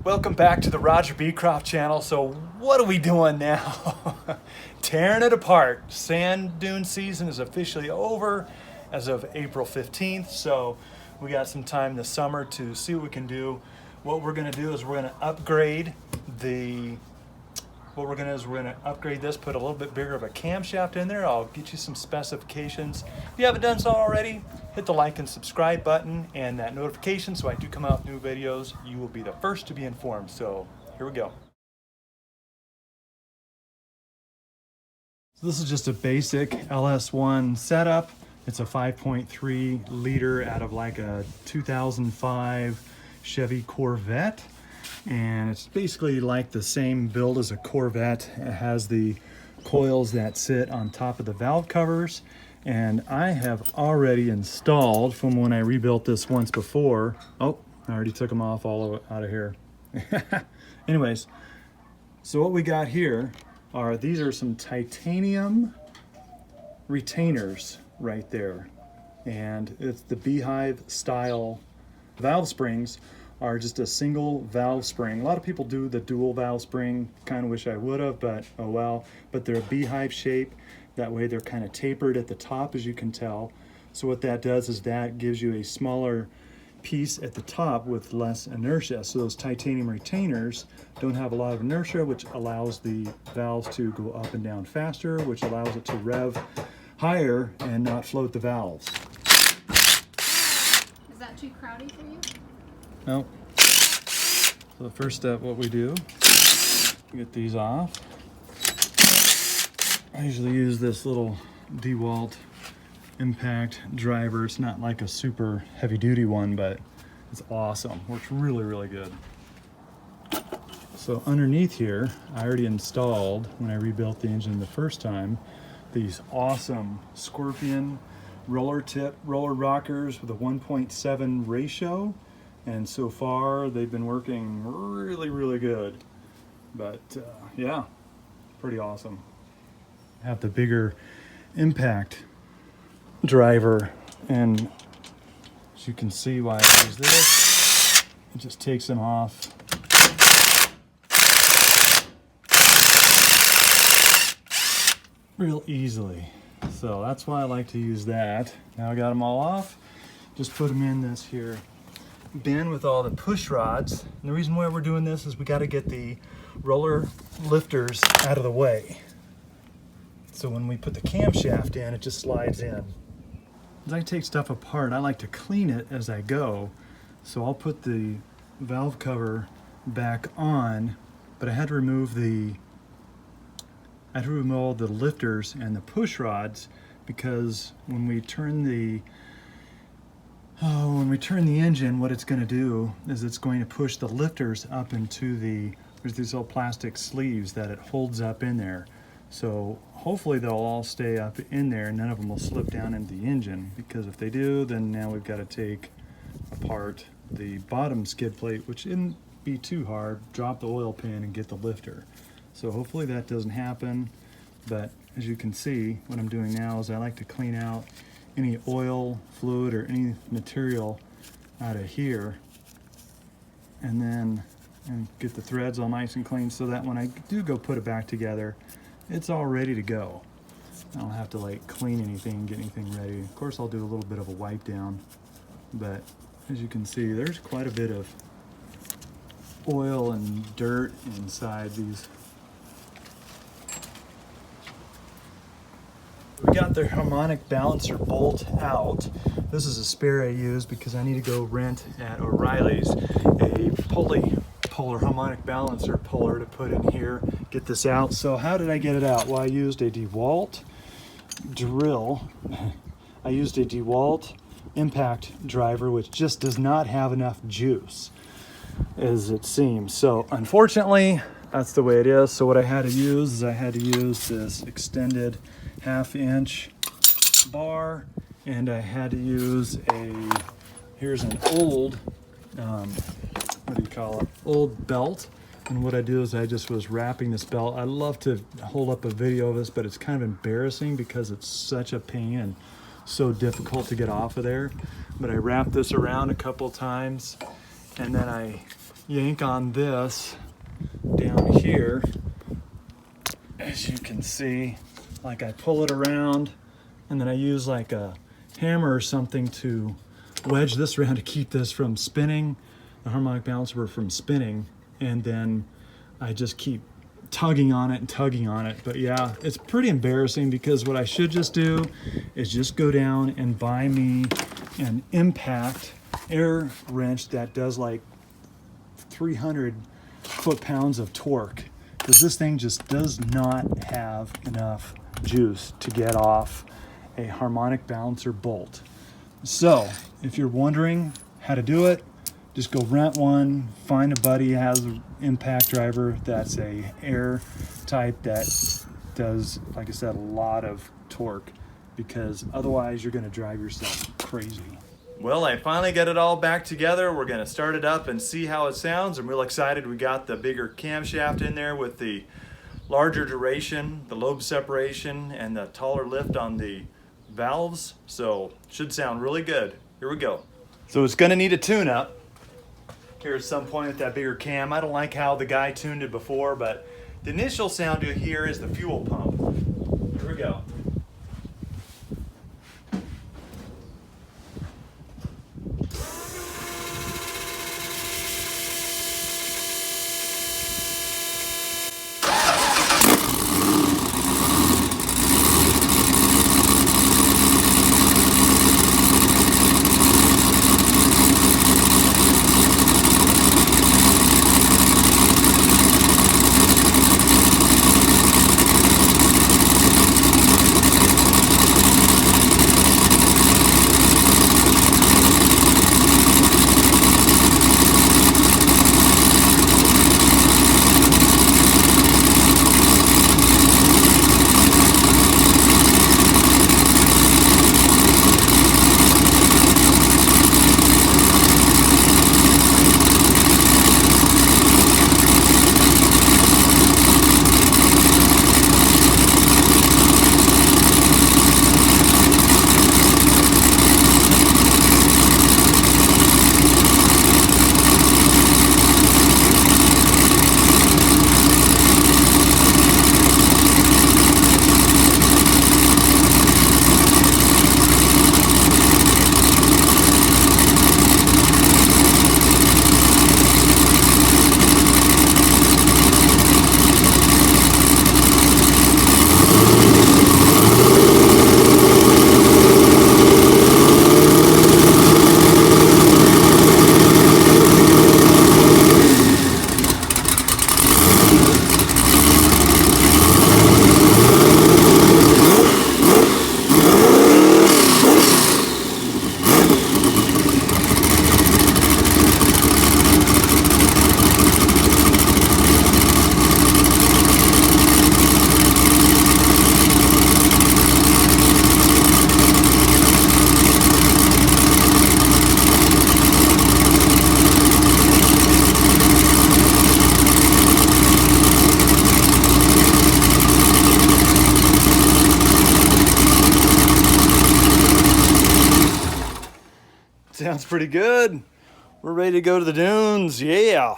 Welcome back to the Roger Beecroft channel. So what are we doing now? Tearing it apart. Sand dune season is officially over as of April 15th. So we got some time this summer to see what we can do. What we're gonna do is we're gonna upgrade this, put a little bit bigger of a camshaft in there. I'll get you some specifications. If you haven't done so already, hit the like and subscribe button and that notification so I do come out with new videos. You will be the first to be informed. So here we go. So this is just a basic LS1 setup. It's a 5.3 liter out of like a 2005 Chevy Corvette. And it's basically like the same build as a Corvette. It has the coils that sit on top of the valve covers. And I have already installed from when I rebuilt this once before. Oh, I already took them off all out of here. Anyways, so what we got here are, these are some titanium retainers right there. And it's the beehive style valve springs. Are just a single valve spring. A lot of people do the dual valve spring. Kind of wish I would have, but oh well. But they're a beehive shape. That way they're kind of tapered at the top, as you can tell. So what that does is that gives you a smaller piece at the top with less inertia. So those titanium retainers don't have a lot of inertia, which allows the valves to go up and down faster, which allows it to rev higher and not float the valves. Is that too crowded for you? No. So the first step, what we do, get these off. I usually use this little DeWalt impact driver. It's not like a super heavy duty one, but it's awesome. Works really, really good. So underneath here, I already installed, when I rebuilt the engine the first time, these awesome Scorpion roller rockers with a 1.7 ratio. And so far they've been working really, really good. But yeah, pretty awesome. Have the bigger impact driver, and as you can see why I use this, it just takes them off. Real easily. So that's why I like to use that. Now I got them all off, just put them in this here bin with all the push rods. And the reason why we're doing this is we got to get the roller lifters out of the way. So when we put the camshaft in, it just slides in. As I take stuff apart, I like to clean it as I go. So I'll put the valve cover back on, but I had to remove all the lifters and the push rods, because when we turn the engine, what it's going to do is it's going to push the lifters up into there's these little plastic sleeves that it holds up in there. So hopefully they'll all stay up in there and none of them will slip down into the engine, because if they do, then now we've got to take apart the bottom skid plate, which shouldn't be too hard, drop the oil pan and get the lifter. So hopefully that doesn't happen. But as you can see, what I'm doing now is I like to clean out any oil, fluid, or any material out of here, and get the threads all nice and clean, so that when I do go put it back together, it's all ready to go. I don't have to like clean anything, get anything ready. Of course, I'll do a little bit of a wipe down, but as you can see, there's quite a bit of oil and dirt inside these. We got the harmonic balancer bolt out. This is a spare I use because I need to go rent at O'Reilly's a polar harmonic balancer puller to put in here, get this out. So how did I get it out? Well, I used a DeWalt drill. I used a DeWalt impact driver, which just does not have enough juice, as it seems. So unfortunately, that's the way it is. So what I had to use is I had to use this extended 1/2-inch bar, and I had to use here's an old, old belt. And what I do is I just was wrapping this belt. I love to hold up a video of this, but it's kind of embarrassing because it's such a pain and so difficult to get off of there. But I wrapped this around a couple times, and then I yank on this down here, as you can see, like I pull it around and then I use like a hammer or something to wedge this around to keep this from spinning, the harmonic balancer from spinning, and then I just keep tugging on it and tugging on it. But yeah, it's pretty embarrassing because what I should just do is just go down and buy me an impact air wrench that does like 300 foot-pounds of torque, because this thing just does not have enough juice to get off a harmonic balancer bolt. So if you're wondering how to do it, just go rent one, find a buddy who has an impact driver that's a air type that does, like I said, a lot of torque, because otherwise you're going to drive yourself crazy. Well, I finally got it all back together. We're going to start it up and see how it sounds. I'm real excited. We got the bigger camshaft in there with the larger duration, the lobe separation, and the taller lift on the valves. So should sound really good. Here we go. So it's going to need a tune-up here at some point with that bigger cam. I don't like how the guy tuned it before, but the initial sound you hear is the fuel pump. Here we go. Sounds pretty good. We're ready to go to the dunes. Yeah.